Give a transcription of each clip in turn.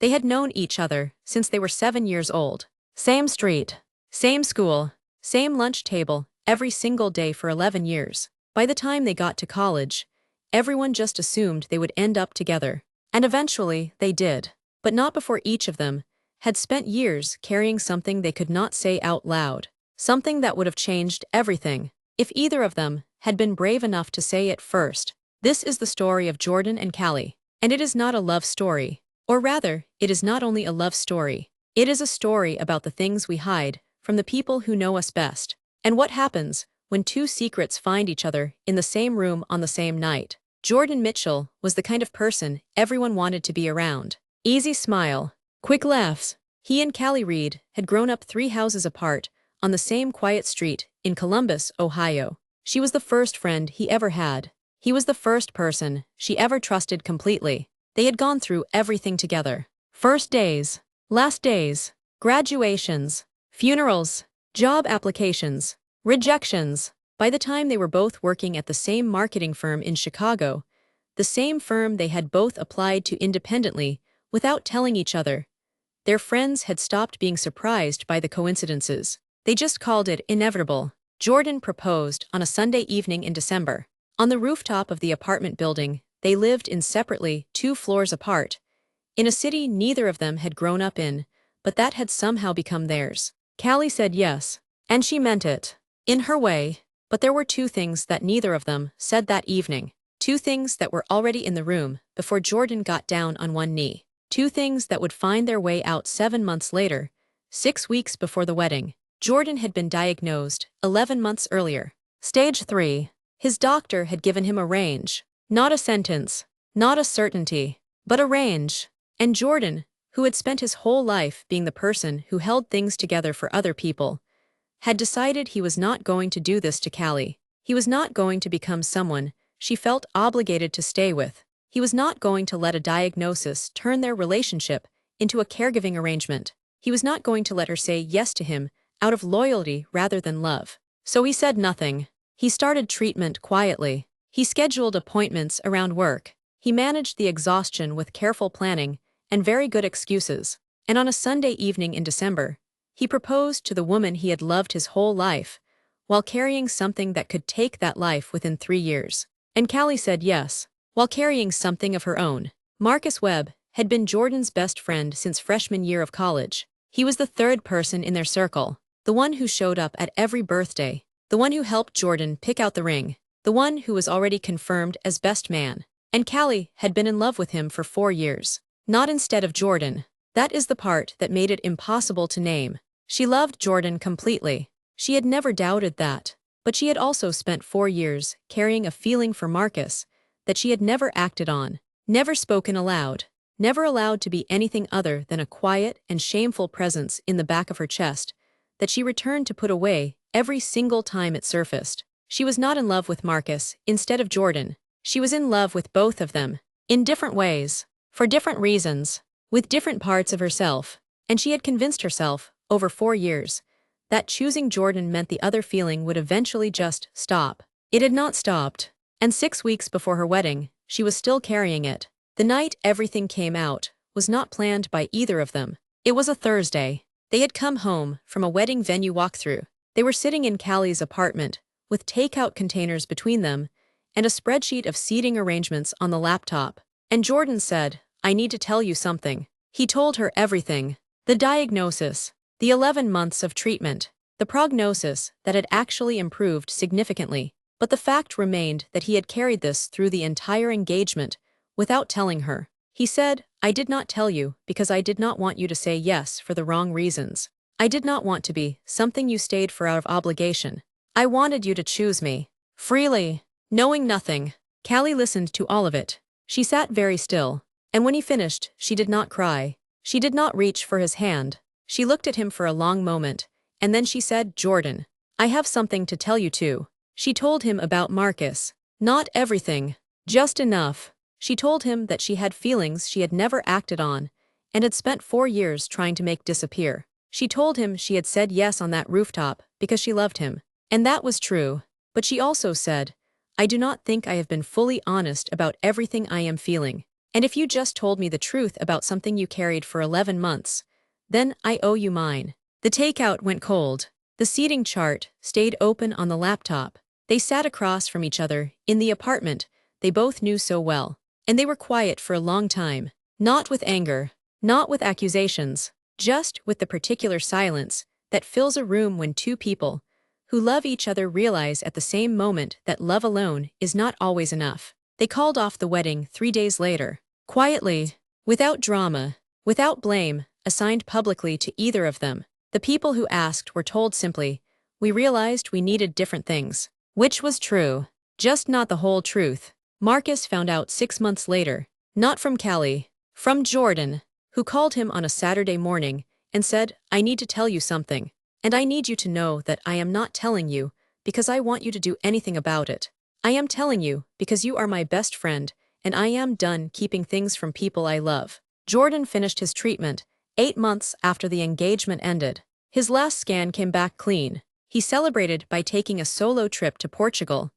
They had known each other since they were 7 years old. Same street, same school, same lunch table, every single day for 11 years. By the time they got to college, everyone just assumed they would end up together. And eventually, they did. But not before each of them had spent years carrying something they could not say out loud. Something that would have changed everything if either of them had been brave enough to say it first. This is the story of Jordan and Callie. And it is not a love story. Or rather, it is not only a love story. It is a story about the things we hide from the people who know us best. And what happens when two secrets find each other in the same room on the same night. Jordan Mitchell was the kind of person everyone wanted to be around. Easy smile, quick laughs. He and Callie Reed had grown up 3 houses apart on the same quiet street in Columbus, Ohio. She was the first friend he ever had. He was the first person she ever trusted completely. They had gone through everything together. First days, last days, graduations, funerals, job applications, rejections. By the time they were both working at the same marketing firm in Chicago, the same firm they had both applied to independently without telling each other, their friends had stopped being surprised by the coincidences. They just called it inevitable. Jordan proposed on a Sunday evening in December. On the rooftop of the apartment building they lived in separately 2 floors apart, in a city neither of them had grown up in, but that had somehow become theirs. Callie said yes, and she meant it. In her way, but there were 2 things that neither of them said that evening. 2 things that were already in the room before Jordan got down on one knee. 2 things that would find their way out 7 months later, 6 weeks before the wedding. Jordan had been diagnosed 11 months earlier. Stage 3. His doctor had given him a range. Not a sentence, not a certainty, but a range. And Jordan, who had spent his whole life being the person who held things together for other people, had decided he was not going to do this to Callie. He was not going to become someone she felt obligated to stay with. He was not going to let a diagnosis turn their relationship into a caregiving arrangement. He was not going to let her say yes to him out of loyalty rather than love. So he said nothing. He started treatment quietly. He scheduled appointments around work. He managed the exhaustion with careful planning and very good excuses. And on a Sunday evening in December, he proposed to the woman he had loved his whole life, while carrying something that could take that life within 3 years. And Callie said yes, while carrying something of her own. Marcus Webb had been Jordan's best friend since freshman year of college. He was the 3rd person in their circle, the one who showed up at every birthday, the one who helped Jordan pick out the ring, the one who was already confirmed as best man. And Callie had been in love with him for 4 years. Not instead of Jordan. That is the part that made it impossible to name. She loved Jordan completely. She had never doubted that. But she had also spent 4 years carrying a feeling for Marcus that she had never acted on, never spoken aloud, never allowed to be anything other than a quiet and shameful presence in the back of her chest that she returned to put away every single time it surfaced. She was not in love with Marcus instead of Jordan. She was in love with both of them, in different ways, for different reasons, with different parts of herself. And she had convinced herself, over 4 years, that choosing Jordan meant the other feeling would eventually just stop. It had not stopped. And 6 weeks before her wedding, she was still carrying it. The night everything came out was not planned by either of them. It was a Thursday. They had come home from a wedding venue walkthrough. They were sitting in Callie's apartment, with takeout containers between them, and a spreadsheet of seating arrangements on the laptop. And Jordan said, "I need to tell you something." He told her everything. The diagnosis, the 11 months of treatment, the prognosis that had actually improved significantly. But the fact remained that he had carried this through the entire engagement without telling her. He said, "I did not tell you because I did not want you to say yes for the wrong reasons. I did not want to be something you stayed for out of obligation. I wanted you to choose me, freely, knowing nothing." Callie listened to all of it. She sat very still, and when he finished, she did not cry. She did not reach for his hand. She looked at him for a long moment, and then she said, "Jordan, I have something to tell you too." She told him about Marcus. Not everything, just enough. She told him that she had feelings she had never acted on, and had spent 4 years trying to make disappear. She told him she had said yes on that rooftop because she loved him. And that was true. But she also said, "I do not think I have been fully honest about everything I am feeling." And if you just told me the truth about something you carried for 11 months, then I owe you mine. The takeout went cold. The seating chart stayed open on the laptop. They sat across from each other in the apartment they both knew so well. And they were quiet for a long time. Not with anger, not with accusations, just with the particular silence that fills a room when two people who love each other realize at the same moment that love alone is not always enough. They called off the wedding 3 days later. Quietly, without drama, without blame assigned publicly to either of them. The people who asked were told simply, "We realized we needed different things." Which was true, just not the whole truth. Marcus found out 6 months later, not from Callie, from Jordan, who called him on a Saturday morning and said, "I need to tell you something. And I need you to know that I am not telling you because I want you to do anything about it. I am telling you because you are my best friend, and I am done keeping things from people I love." Jordan finished his treatment 8 months after the engagement ended. His last scan came back clean. He celebrated by taking a solo trip to Portugal,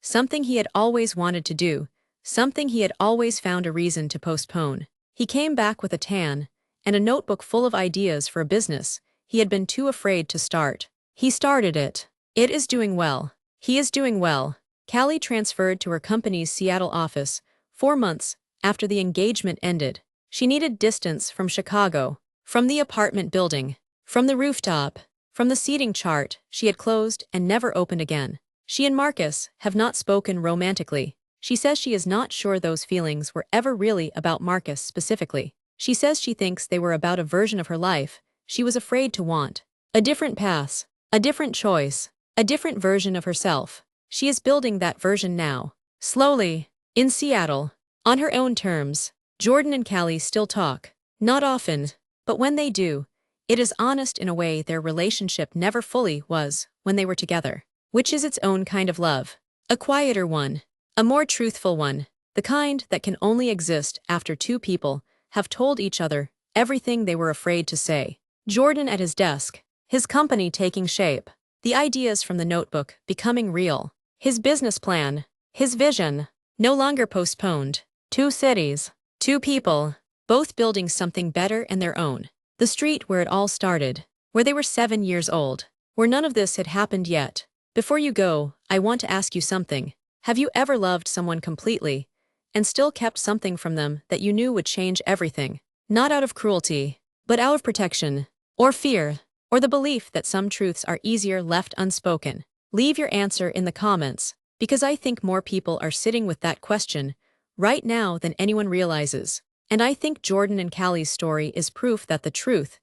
something he had always wanted to do, something he had always found a reason to postpone. He came back with a tan and a notebook full of ideas for a business he had been too afraid to start. He started it. It is doing well. He is doing well. Callie transferred to her company's Seattle office 4 months after the engagement ended. She needed distance from Chicago, from the apartment building, from the rooftop, from the seating chart she had closed and never opened again. She and Marcus have not spoken romantically. She says she is not sure those feelings were ever really about Marcus specifically. She says she thinks they were about a version of her life she was afraid to want. A different path, a different choice, a different version of herself. She is building that version now. Slowly, in Seattle, on her own terms. Jordan and Callie still talk. Not often, but when they do, it is honest in a way their relationship never fully was when they were together. Which is its own kind of love. A quieter one. A more truthful one. The kind that can only exist after two people have told each other everything they were afraid to say. Jordan at his desk. His company taking shape. The ideas from the notebook becoming real. His business plan. His vision. No longer postponed. 2 cities. 2 people. Both building something better in their own. The street where it all started. Where they were 7 years old. Where none of this had happened yet. Before you go, I want to ask you something. Have you ever loved someone completely and still kept something from them that you knew would change everything? Not out of cruelty, but out of protection, or fear, or the belief that some truths are easier left unspoken? Leave your answer in the comments, because I think more people are sitting with that question right now than anyone realizes. And I think Jordan and Callie's story is proof that the truth,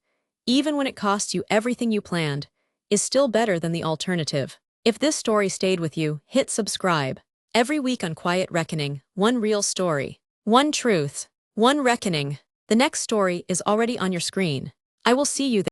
even when it costs you everything you planned, is still better than the alternative. If this story stayed with you, hit subscribe. Every week on Quiet Reckoning, one real story, one truth, one reckoning. The next story is already on your screen. I will see you there.